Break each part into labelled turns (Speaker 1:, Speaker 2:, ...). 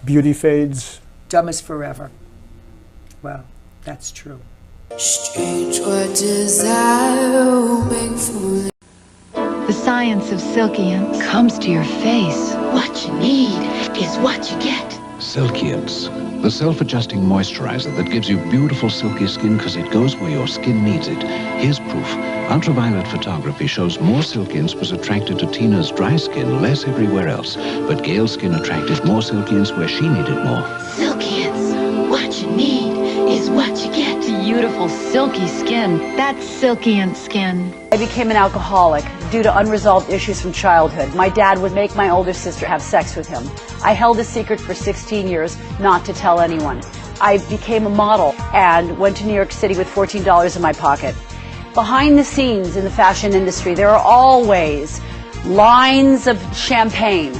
Speaker 1: beauty fades.
Speaker 2: Dumb as forever. Well, that's true.
Speaker 3: Strange what desire will make foolish.
Speaker 4: The science of Silkience comes to your face.
Speaker 3: What you need is what you get.
Speaker 5: Silkience, the self-adjusting moisturizer that gives you beautiful silky skin because it goes where your skin needs it. Here's proof. Ultraviolet photography shows more Silkience was attracted to Tina's dry skin, less everywhere else. But Gail's skin attracted more Silkience where she needed more.
Speaker 3: Silkience, what you need is what you get.
Speaker 4: Beautiful silky skin. That's Silkience skin.
Speaker 6: I became an alcoholic due to unresolved issues from childhood. My dad would make my older sister have sex with him. I held a secret for 16 years not to tell anyone. I became a model and went to New York City with $14 in my pocket. Behind the scenes in the fashion industry, there are always lines of champagne.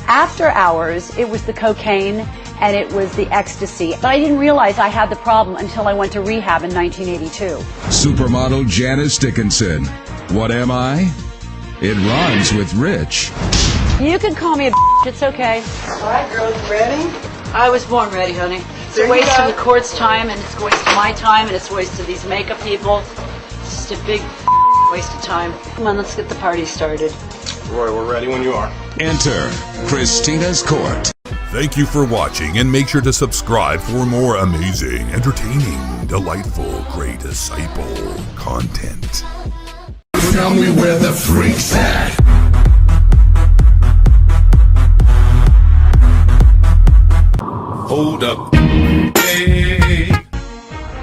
Speaker 6: After hours, it was the cocaine and it was the ecstasy. But I didn't realize I had the problem until I went to rehab in 1982.
Speaker 7: Supermodel Janice Dickinson. What am I? It rhymes with rich.
Speaker 6: You can call me a it's okay.
Speaker 2: All right, girls, ready?
Speaker 6: I was born ready, honey. It's a waste of the court's time, and it's a waste of my time, and it's a waste of these makeup people. It's just a big waste of time. Come on, let's get the party started.
Speaker 8: Roy, we're ready when you are.
Speaker 7: Enter Christina's Court.
Speaker 9: Thank you for watching, and make sure to subscribe for more amazing, entertaining, delightful, great disciple content.
Speaker 7: Tell me where the freak's at.
Speaker 8: Hold up. Hey.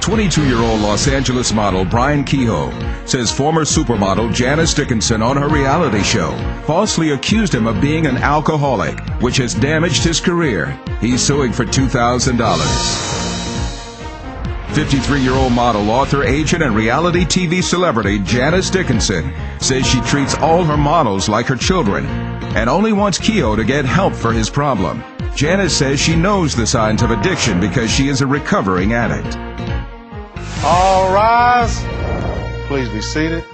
Speaker 7: 22-year-old Los Angeles model Brian Kehoe says former supermodel Janice Dickinson on her reality show falsely accused him of being an alcoholic, which has damaged his career. He's suing for $2,000. 53-year-old model, author, agent, and reality TV celebrity Janice Dickinson says she treats all her models like her children and only wants Kehoe to get help for his problem. Janice says she knows the signs of addiction because she is a recovering addict.
Speaker 10: All rise. Please be seated.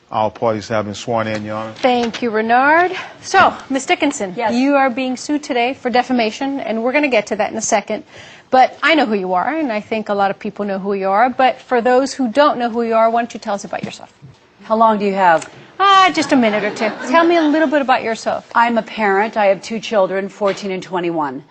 Speaker 10: All parties have been sworn in, Your Honor.
Speaker 11: Thank you, Renard. So, Ms. Dickinson,
Speaker 6: yes.
Speaker 11: You are being sued today for defamation, and we're going to get to that in a second. But I know who you are, and I think a lot of people know who you are. But for those who don't know who you are, why don't you tell us about yourself?
Speaker 6: How long do you have?
Speaker 11: Just a minute or two. Tell me a little bit about yourself.
Speaker 6: I'm a parent. I have 2 children, 14 and 21.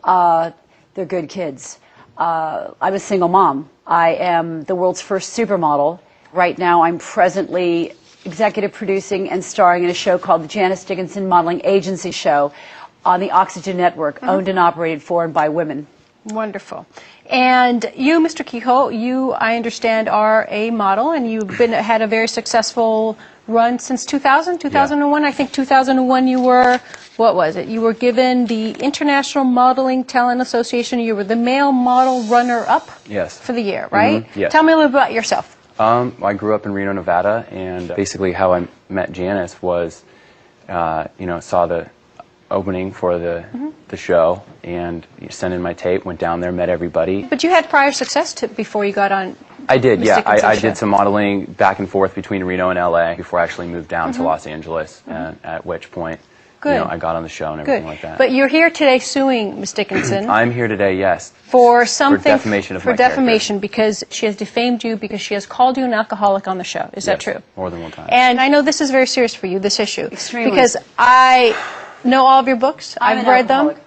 Speaker 6: They're good kids. I'm a single mom. I am the world's first supermodel. Right now, I'm presently executive producing and starring in a show called the Janice Dickinson Modeling Agency Show on the Oxygen Network, owned and operated for and by women.
Speaker 11: Wonderful. And you, Mr. Kehoe, you, I understand, are a model, and you've had a very successful run since 2000, 2001. Yeah. I think 2001 you were, what was it? You were given the International Modeling Talent Association. You were the male model runner-up for the year, right?
Speaker 12: Mm-hmm. Yes.
Speaker 11: Tell me a little bit about yourself.
Speaker 12: I grew up in Reno, Nevada, and basically how I met Janice was, saw the opening for the show, and sent in my tape, went down there, met everybody.
Speaker 11: But you had prior success before you got on.
Speaker 12: I did, yeah. I did some modeling back and forth between Reno and LA before I actually moved down to Los Angeles, and at which point, I got on the show and everything like that.
Speaker 11: But you're here today suing Ms. Dickinson.
Speaker 12: I'm here today, yes.
Speaker 11: For something.
Speaker 12: For defamation of my
Speaker 11: defamation, because she has defamed you, because she has called you an alcoholic on the show. Is that true?
Speaker 12: More than one time.
Speaker 11: And I know this is very serious for you, this issue.
Speaker 6: Extremely.
Speaker 11: Because I know all of your books. I've read
Speaker 6: alcoholic.
Speaker 11: them.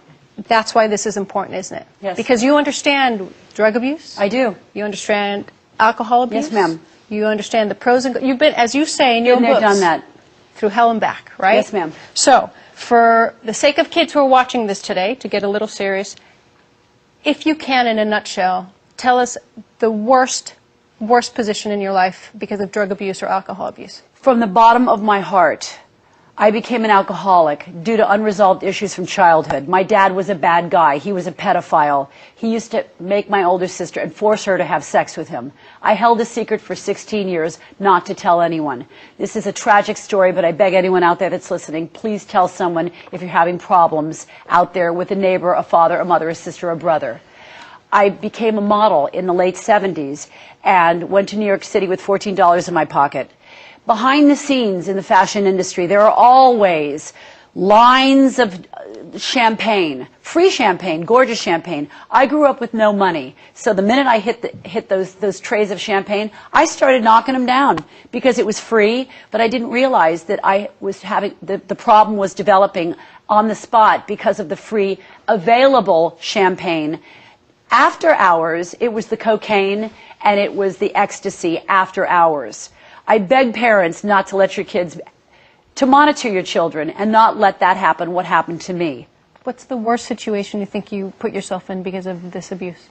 Speaker 11: That's why this is important, isn't it?
Speaker 6: Yes.
Speaker 11: Because you understand drug abuse.
Speaker 6: I do.
Speaker 11: You understand alcohol abuse.
Speaker 6: Yes, ma'am.
Speaker 11: You understand the pros and cons. You've been, as you say in your books,
Speaker 6: done that.
Speaker 11: Through hell and back, right?
Speaker 6: Yes, ma'am.
Speaker 11: So, for the sake of kids who are watching this today, to get a little serious, if you can, in a nutshell, tell us the worst position in your life because of drug abuse or alcohol abuse.
Speaker 6: From the bottom of my heart, I became an alcoholic due to unresolved issues from childhood. My dad was a bad guy. He was a pedophile. He used to make my older sister and force her to have sex with him. I held a secret for 16 years not to tell anyone. This is a tragic story, but I beg anyone out there that's listening, please tell someone if you're having problems out there with a neighbor, a father, a mother, a sister, a brother. I became a model in the late 70s and went to New York City with $14 in my pocket. Behind the scenes in the fashion industry, there are always lines of champagne. free champagne, gorgeous champagne. I grew up with no money, so the minute I hit those trays of champagne, I started knocking them down because it was free. But I didn't realize that I was having the problem was developing on the spot because of the free available champagne. After hours, it was the cocaine and it was the ecstasy after hours. I beg parents not to let your kids, to monitor your children and not let that happen, what happened to me.
Speaker 11: What's the worst situation you think you put yourself in because of this abuse?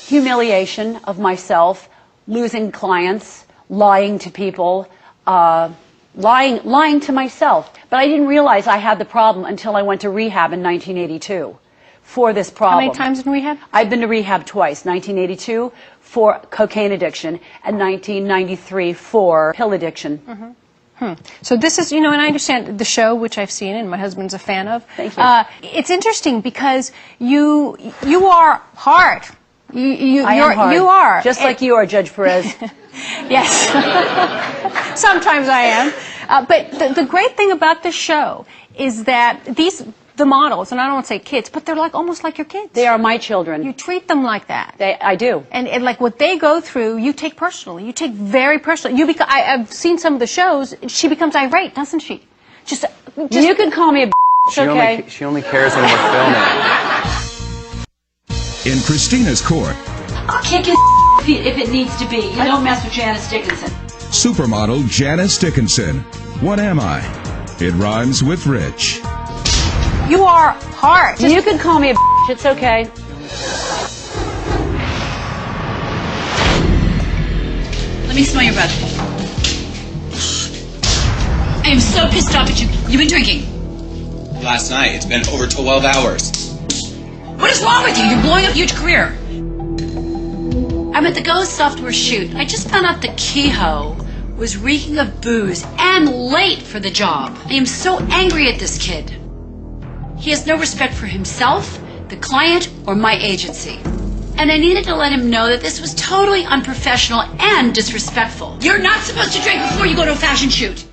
Speaker 6: Humiliation of myself, losing clients, lying to people, lying to myself. But I didn't realize I had the problem until I went to rehab in 1982 for this problem.
Speaker 11: How many times in rehab?
Speaker 6: I've been to rehab twice, 1982 for cocaine addiction and 1993 for pill addiction.
Speaker 11: So this is, and I understand the show, which I've seen and my husband's a fan of.
Speaker 6: Thank you.
Speaker 11: It's interesting because you are hard.
Speaker 6: I am hard.
Speaker 11: You are.
Speaker 6: Just like you are, Judge Perez.
Speaker 11: Yes. Sometimes I am. But the great thing about this show is that the models, and I don't want to say kids, but they're almost like your kids.
Speaker 6: They are my children.
Speaker 11: You treat them like that.
Speaker 6: I do.
Speaker 11: And like what they go through, you take personally. You take very personally. I've seen some of the shows. She becomes irate, doesn't she? Just
Speaker 6: you can call me a
Speaker 12: she
Speaker 6: okay?
Speaker 12: She only cares when we're filming.
Speaker 7: In Christina's court,
Speaker 6: I'll kick his if it needs to be. You don't mess with Janice Dickinson.
Speaker 7: supermodel Janice Dickinson. What am I? It rhymes with rich.
Speaker 11: You are hard.
Speaker 6: You can call me a it's okay.
Speaker 1: Let me smell your breath. I am so pissed off at you. You've been drinking.
Speaker 13: Last night. It's been over 12 hours.
Speaker 1: What is wrong with you? You're blowing up a huge career. I'm at the Ghost software shoot. I just found out that Kehoe was reeking of booze and late for the job. I am so angry at this kid. He has no respect for himself, the client, or my agency. And I needed to let him know that this was totally unprofessional and disrespectful. You're not supposed to drink before you go to a fashion shoot.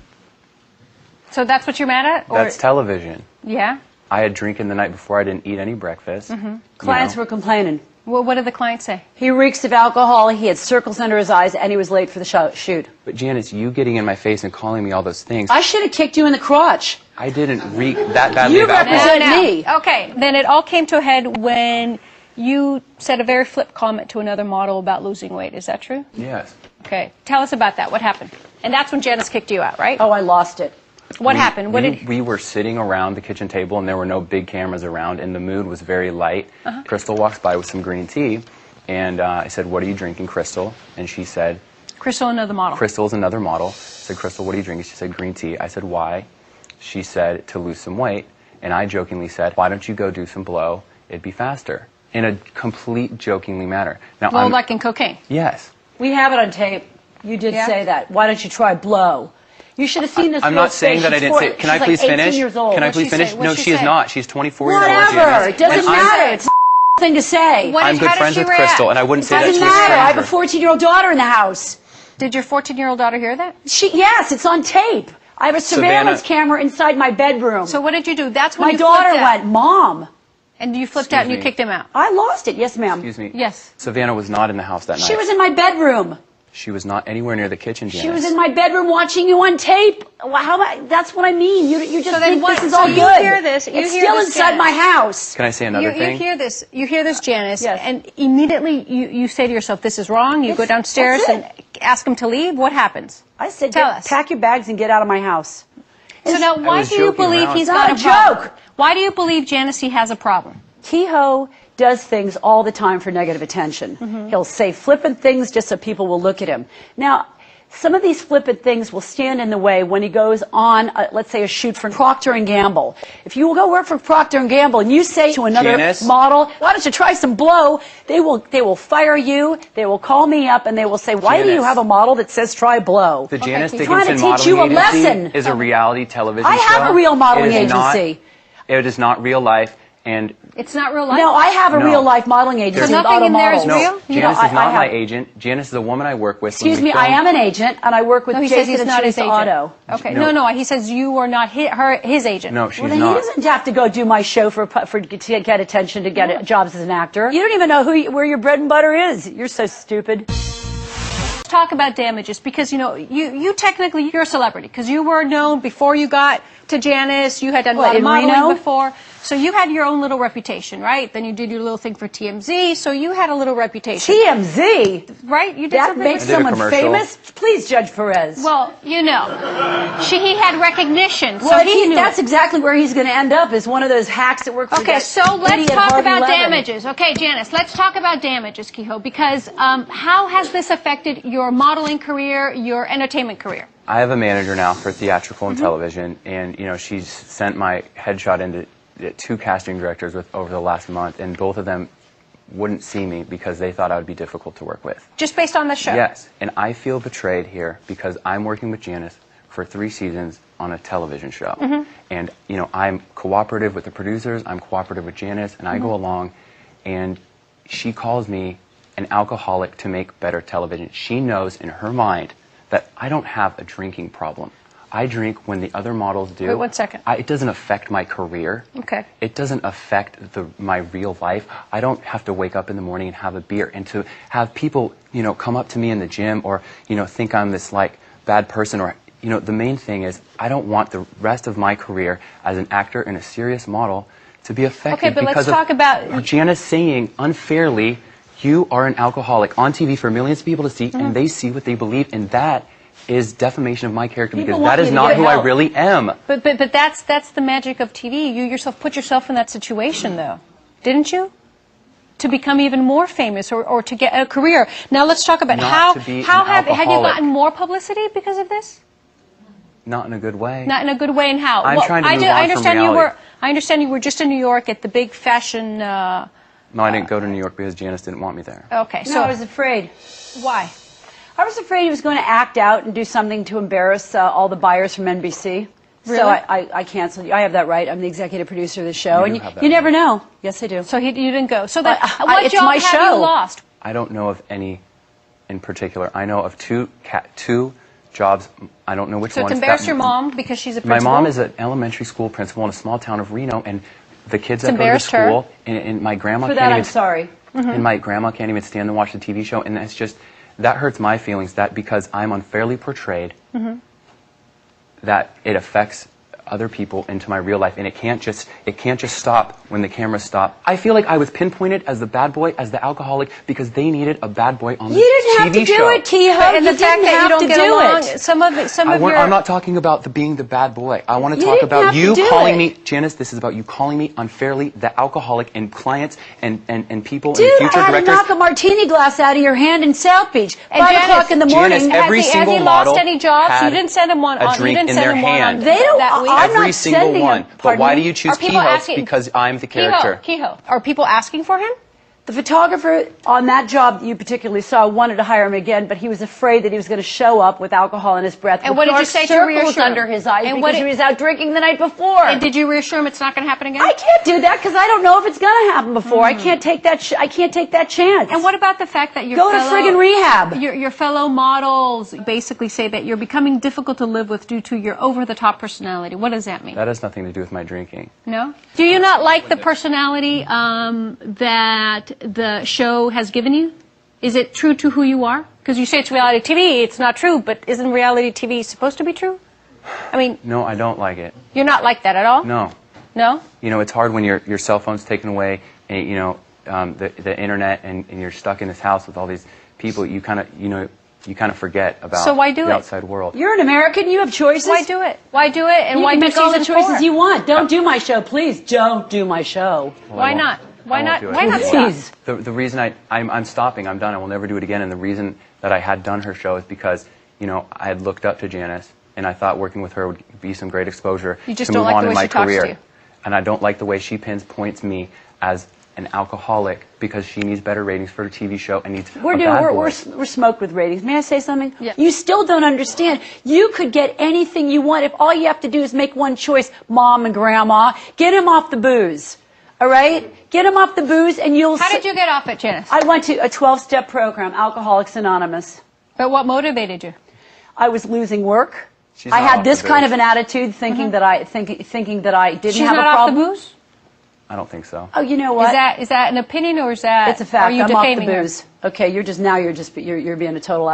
Speaker 11: So that's what you're mad at? Or?
Speaker 12: That's television.
Speaker 11: Yeah?
Speaker 12: I had drinking the night before. I didn't eat any breakfast.
Speaker 6: Clients were complaining.
Speaker 11: Well, what did the client say?
Speaker 6: He reeks of alcohol, he had circles under his eyes, and he was late for the shoot.
Speaker 12: But Janice, you getting in my face and calling me all those things.
Speaker 6: I should have kicked you in the crotch.
Speaker 12: I didn't reek that badly
Speaker 6: You
Speaker 12: of alcohol.
Speaker 6: represent me.
Speaker 11: Okay, then it all came to a head when you said a very flip comment to another model about losing weight. Is that true?
Speaker 12: Yes.
Speaker 11: Okay, tell us about that. What happened? And that's when Janice kicked you out, right?
Speaker 6: Oh, I lost it.
Speaker 11: What happened?
Speaker 12: We were sitting around the kitchen table, and there were no big cameras around, and the mood was very light. Crystal walks by with some green tea, and I said, "What are you drinking, Crystal?" And she said,
Speaker 11: Crystal, another model.
Speaker 12: Crystal's another model. I said, "Crystal, what are you drinking?" She said, "Green tea." I said, "Why?" She said, "To lose some weight." And I jokingly said, "Why don't you go do some blow? It'd be faster." In a complete jokingly manner. Now,
Speaker 11: Blow like in cocaine?
Speaker 12: Yes.
Speaker 6: We have it on tape. You did say that. Why don't you try blow? You should have seen this.
Speaker 12: I'm not saying that I didn't say. Can I please finish? Can I please finish? No, she is not. She's 24 years old.
Speaker 6: Whatever. It doesn't matter. It's a thing to say.
Speaker 12: I'm good friends with Crystal, and I wouldn't say that to a
Speaker 6: stranger. Doesn't matter. I have a 14-year-old daughter in the house.
Speaker 11: Did your 14-year-old daughter hear that?
Speaker 6: Yes, it's on tape. I have a surveillance camera inside my bedroom.
Speaker 11: So what did you do? That's when
Speaker 6: my daughter went, "Mom."
Speaker 11: And you flipped out and you kicked him out.
Speaker 6: I lost it. Yes, ma'am.
Speaker 12: Excuse me.
Speaker 11: Yes.
Speaker 12: Savannah was not in the house that night.
Speaker 6: She was in my bedroom.
Speaker 12: She was not anywhere near the kitchen, Janice.
Speaker 6: She was in my bedroom watching you on tape. How about, that's what I mean. You just think this is all good.
Speaker 11: You hear this.
Speaker 6: It's still inside my house.
Speaker 12: Can I say another thing?
Speaker 11: You hear this, Janice,
Speaker 6: yes.
Speaker 11: And immediately you say to yourself, "This is wrong." You go downstairs and ask him to leave. What happens?
Speaker 6: I said,
Speaker 11: Tell us.
Speaker 6: Pack your bags and get out of my house.
Speaker 11: So now, why do you believe he's got a problem? Why do you believe, Janice, he has a problem?
Speaker 6: Kehoe does things all the time for negative attention. He'll say flippant things just so people will look at him. Now, some of these flippant things will stand in the way when he goes on, let's say, a shoot for Procter & Gamble. If you will go work for Procter & Gamble and you say to another model, "Why don't you try some blow?" They will fire you. They will call me up and they will say, "Why do you have a model that says try blow?"
Speaker 12: The Janice
Speaker 6: He's trying to
Speaker 12: Dickinson
Speaker 6: teach you a
Speaker 12: modeling
Speaker 6: lesson.
Speaker 12: agency is a reality television show.
Speaker 6: I have a real modeling agency.
Speaker 12: It is not real life. And
Speaker 11: it's not real life?
Speaker 6: No, I have a real life modeling agency.
Speaker 11: So nothing in there is real?
Speaker 12: Janice is not my agent. Janice is the woman I work with.
Speaker 6: Excuse me, I am an agent, and I work with Jason and Teresa Otto.
Speaker 11: Okay, no, he says you are not his agent.
Speaker 12: No, she's
Speaker 6: well, then
Speaker 12: not.
Speaker 6: he doesn't have to go do my show to get attention, to get jobs as an actor. You don't even know where your bread and butter is. You're so stupid.
Speaker 11: Talk about damages, because you technically, you're a celebrity, because you were known before you got to Janice. You had done a lot of modeling before, so you had your own little reputation, right? Then you did your little thing for TMZ, so you had a little reputation.
Speaker 6: TMZ,
Speaker 11: right? You did
Speaker 6: that
Speaker 11: something
Speaker 6: makes someone famous. Please, Judge Perez.
Speaker 11: Well, he had recognition. So
Speaker 6: Well, that's exactly where he's going to end up, is one of those hacks that work for
Speaker 11: Okay, so let's talk about damages. Okay, Janice, let's talk about damages, Kehoe, because how has this affected your modeling career, your entertainment career?
Speaker 12: I have a manager now for theatrical and television, and she's sent my headshot into 2 casting directors over the last month, and both of them wouldn't see me because they thought I would be difficult to work with.
Speaker 11: Just based on the show?
Speaker 12: Yes, and I feel betrayed here because I'm working with Janice for 3 seasons on a television show. And, I'm cooperative with the producers, I'm cooperative with Janice, and I go along, and she calls me an alcoholic to make better television. She knows in her mind that I don't have a drinking problem. I drink when the other models do.
Speaker 11: Wait 1 second.
Speaker 12: It doesn't affect my career.
Speaker 11: Okay.
Speaker 12: It doesn't affect my real life. I don't have to wake up in the morning and have a beer. And to have people, come up to me in the gym or, think I'm this bad person, or, the main thing is I don't want the rest of my career as an actor and a serious model to be affected.
Speaker 11: Okay, but
Speaker 12: because
Speaker 11: let's talk about
Speaker 12: Janice saying unfairly, you are an alcoholic on TV for millions of people to see, and they see what they believe, and that is defamation of my character, because that is not who I really am.
Speaker 11: But that's the magic of TV. You yourself put yourself in that situation, though, didn't you? To become even more famous, or to get a career. Now let's talk about how have you gotten more publicity because of this?
Speaker 12: Not in a good way.
Speaker 11: Not in a good way, and how?
Speaker 12: I'm trying to move on from reality.
Speaker 11: I understand you were just in New York at the big fashion.
Speaker 12: No, I didn't go to New York because Janice didn't want me there.
Speaker 11: Okay,
Speaker 6: so I was afraid.
Speaker 11: Why?
Speaker 6: I was afraid he was going to act out and do something to embarrass all the buyers from NBC.
Speaker 11: Really?
Speaker 6: So I canceled. I have that right. I'm the executive producer of the show, and you never know. Yes, I do.
Speaker 11: So you didn't go. So
Speaker 6: what
Speaker 11: job
Speaker 6: my
Speaker 11: have
Speaker 6: show.
Speaker 11: you lost?
Speaker 12: I don't know of any in particular. I know of two jobs. I don't know which
Speaker 11: one. So
Speaker 12: ones.
Speaker 11: to embarrass your mom because she's a principal?
Speaker 12: My mom is an elementary school principal in a small town of Reno, and the kids that go to school, and my grandma
Speaker 6: For
Speaker 12: can't
Speaker 6: that,
Speaker 12: even.
Speaker 6: I'm sorry.
Speaker 12: And my grandma can't even stand and watch the TV show, and that's just, that hurts my feelings, that because I'm unfairly portrayed, that it affects other people into my real life, and it can't just stop when the cameras stop. I feel like I was pinpointed as the bad boy, as the alcoholic, because they needed a bad boy on the TV show.
Speaker 6: You didn't have to do it, Kehoe.
Speaker 11: And the fact that you don't get along,
Speaker 12: I'm not talking about being the bad boy. I want to talk about you calling me, Janice, this is about you calling me unfairly the alcoholic, and clients and people and future directors.
Speaker 6: Dude, I had to knock a martini glass out of your hand in South Beach. 5 o'clock in the morning.
Speaker 12: Janice, every single model
Speaker 11: lost any jobs? You didn't send him one
Speaker 12: a drink in their hand.
Speaker 6: They don't.
Speaker 12: Every single one. But why do you choose Kehoe? Because I'm the character.
Speaker 11: Kehoe. Are people asking for him?
Speaker 6: The photographer on that job you particularly saw wanted to hire him again, but he was afraid that he was going to show up with alcohol in his breath.
Speaker 11: And what did you say to reassure him?
Speaker 6: Under his eyes because he was out drinking the night before.
Speaker 11: And did you reassure him it's not going to happen again?
Speaker 6: I can't do that because I don't know if it's going to happen before. I can't take that. I can't take that chance.
Speaker 11: And what about the fact that
Speaker 6: go to friggin' rehab?
Speaker 11: Your fellow models basically say that you're becoming difficult to live with due to your over-the-top personality. What does that mean?
Speaker 12: That has nothing to do with my drinking.
Speaker 11: No? Do you not like the personality that the show has given you? Is it true to who you are? Because you say it's reality TV, it's not true, but isn't reality TV supposed to be true? I mean...
Speaker 12: No, I don't like it.
Speaker 11: You're not like that at all?
Speaker 12: No.
Speaker 11: No?
Speaker 12: You know, it's hard when your cell phone's taken away, and, the internet, and you're stuck in this house with all these people, you kind of forget about the outside world.
Speaker 6: You're an American, you have choices.
Speaker 11: Why do it? Why do it? And
Speaker 6: you
Speaker 11: why
Speaker 6: can make all the choices
Speaker 11: 4?
Speaker 6: you want. Don't do my show, please. Don't do my show.
Speaker 12: Well,
Speaker 11: why not? Why not? Why not
Speaker 6: stop?
Speaker 12: The reason I'm stopping, I'm done, I will never do it again, and the reason that I had done her show is because, I had looked up to Janice, and I thought working with her would be some great exposure to move on in my career. And I don't like the way she points me as an alcoholic because she needs better ratings for her TV show and needs
Speaker 6: we're smoked with ratings. May I say something? Yeah. You still don't understand. You could get anything you want if all you have to do is make one choice, Mom and Grandma. Get him off the booze. All right? Get him off the booze and you'll...
Speaker 11: How did you get off it, Janice?
Speaker 6: I went to a 12-step program, Alcoholics Anonymous.
Speaker 11: But what motivated you?
Speaker 6: I was losing work.
Speaker 12: She's
Speaker 6: I
Speaker 12: not
Speaker 6: had
Speaker 12: off
Speaker 6: this
Speaker 12: the
Speaker 6: kind
Speaker 12: booze.
Speaker 6: of an attitude, thinking that I thinking that I didn't
Speaker 11: She's
Speaker 6: have
Speaker 11: not
Speaker 6: a
Speaker 11: off the
Speaker 6: problem.
Speaker 11: booze?
Speaker 12: I don't think so.
Speaker 6: Oh, you know what?
Speaker 11: Is that an opinion or is that...
Speaker 6: It's a fact.
Speaker 11: Are you
Speaker 6: I'm off the
Speaker 11: defaming her?
Speaker 6: booze. Okay, you're being a total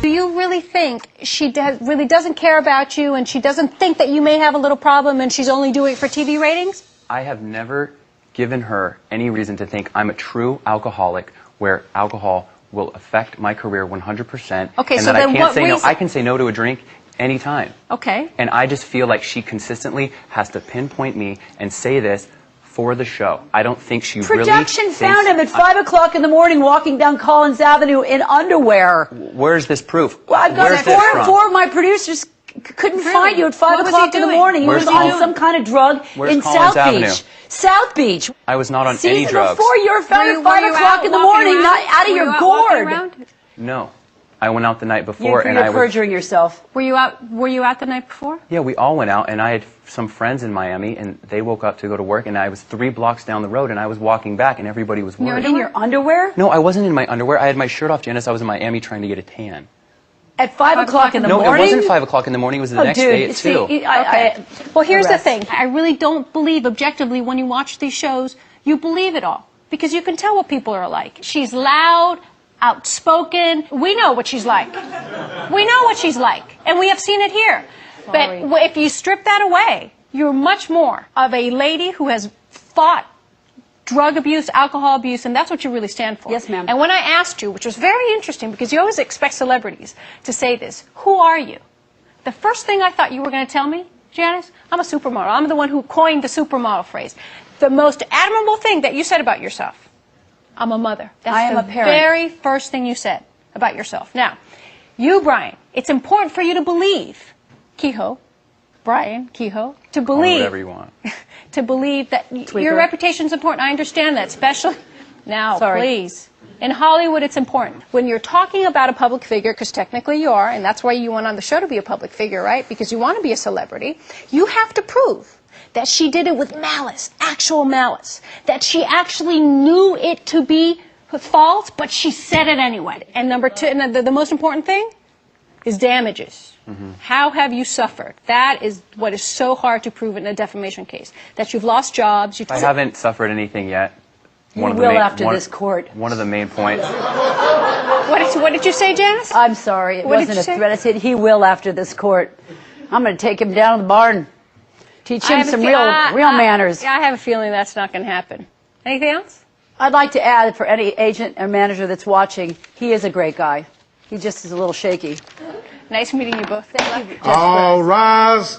Speaker 11: Do you really think she really doesn't care about you and she doesn't think that you may have a little problem and she's only doing it for TV ratings?
Speaker 12: I have never given her any reason to think I'm a true alcoholic where alcohol will affect my career 100%.
Speaker 11: Okay,
Speaker 12: and
Speaker 11: so
Speaker 12: that I
Speaker 11: then
Speaker 12: can't
Speaker 11: what
Speaker 12: say no.
Speaker 11: reason-
Speaker 12: I can say no to a drink anytime.
Speaker 11: Okay.
Speaker 12: And I just feel like she consistently has to pinpoint me and say this for the show. I don't think she really
Speaker 6: Production
Speaker 12: thinks
Speaker 6: found him at 5 o'clock in the morning walking down Collins Avenue in underwear.
Speaker 12: Where's this proof?
Speaker 6: Well, I've got
Speaker 12: Where's this from?
Speaker 6: four of my producers couldn't find you at 5
Speaker 11: What was
Speaker 6: o'clock
Speaker 11: he
Speaker 6: in the
Speaker 11: doing?
Speaker 6: morning. He
Speaker 12: Where's
Speaker 6: was on
Speaker 12: Collins?
Speaker 6: some kind of drug
Speaker 12: Where's
Speaker 6: in
Speaker 12: Collins
Speaker 6: South
Speaker 12: Avenue?
Speaker 6: Beach. South Beach.
Speaker 12: I was not on
Speaker 6: Season
Speaker 12: any drugs.
Speaker 6: before you were found at 5 o'clock in the morning, not out of your gourd.
Speaker 12: No. I went out the night before
Speaker 6: You're
Speaker 12: and I was...
Speaker 6: perjuring yourself.
Speaker 11: Were you out the night before?
Speaker 12: Yeah, we all went out, and I had some friends in Miami, and they woke up to go to work, and I was 3 blocks down the road, and I was walking back, and everybody was worried.
Speaker 6: In your underwear?
Speaker 12: No, I wasn't in my underwear. I had my shirt off, Janice. I was in Miami trying to get a tan.
Speaker 6: At 5 o'clock in the morning?
Speaker 12: No, it wasn't 5 o'clock in the morning. It was the next day at 2.
Speaker 11: Okay. Well, here's the
Speaker 6: Arrest.
Speaker 11: thing. I really don't believe objectively when you watch these shows, you believe it all. Because you can tell what people are like. She's loud, outspoken. We know what she's like. We know what she's like. And we have seen it here.
Speaker 6: Sorry.
Speaker 11: But if you strip that away, you're much more of a lady who has fought drug abuse, alcohol abuse, and that's what you really stand for.
Speaker 6: Yes, ma'am.
Speaker 11: And when I asked you, which was very interesting because you always expect celebrities to say this, who are you? The first thing I thought you were going to tell me, Janice, I'm a supermodel. I'm the one who coined the supermodel phrase. The most admirable thing that you said about yourself, I'm a mother. That's
Speaker 6: I am
Speaker 11: the
Speaker 6: a parent.
Speaker 11: very first thing you said about yourself. Now, you, Brian, it's important for you to believe, Brian Kehoe, to
Speaker 12: Call me
Speaker 11: believe,
Speaker 12: whatever you want.
Speaker 11: to believe that
Speaker 6: Tweaker.
Speaker 11: your reputation's important. I understand that, especially now,
Speaker 6: Sorry.
Speaker 11: please. In Hollywood, it's important. When you're talking about a public figure, because technically you are, and that's why you went on the show to be a public figure, right? Because you want to be a celebrity, you have to prove that she did it with malice, actual malice, that she actually knew it to be false, but she said it anyway. And number two, and the most important thing is damages. How have you suffered? That is what is so hard to prove in a defamation case. That you've lost jobs.
Speaker 12: I haven't suffered anything yet.
Speaker 6: You will after this court.
Speaker 12: One of the main points.
Speaker 11: What did you say, Janice?
Speaker 6: I'm sorry. It
Speaker 11: What did
Speaker 6: wasn't
Speaker 11: you
Speaker 6: a
Speaker 11: say?
Speaker 6: threat. I said he will after this court. I'm going to take him down to the barn. Teach him some real manners.
Speaker 11: I have a feeling that's not going to happen. Anything else?
Speaker 6: I'd like to add for any agent or manager that's watching, he is a great guy. He just is a little shaky.
Speaker 11: Nice meeting you both.
Speaker 6: Thank you.
Speaker 10: All rise.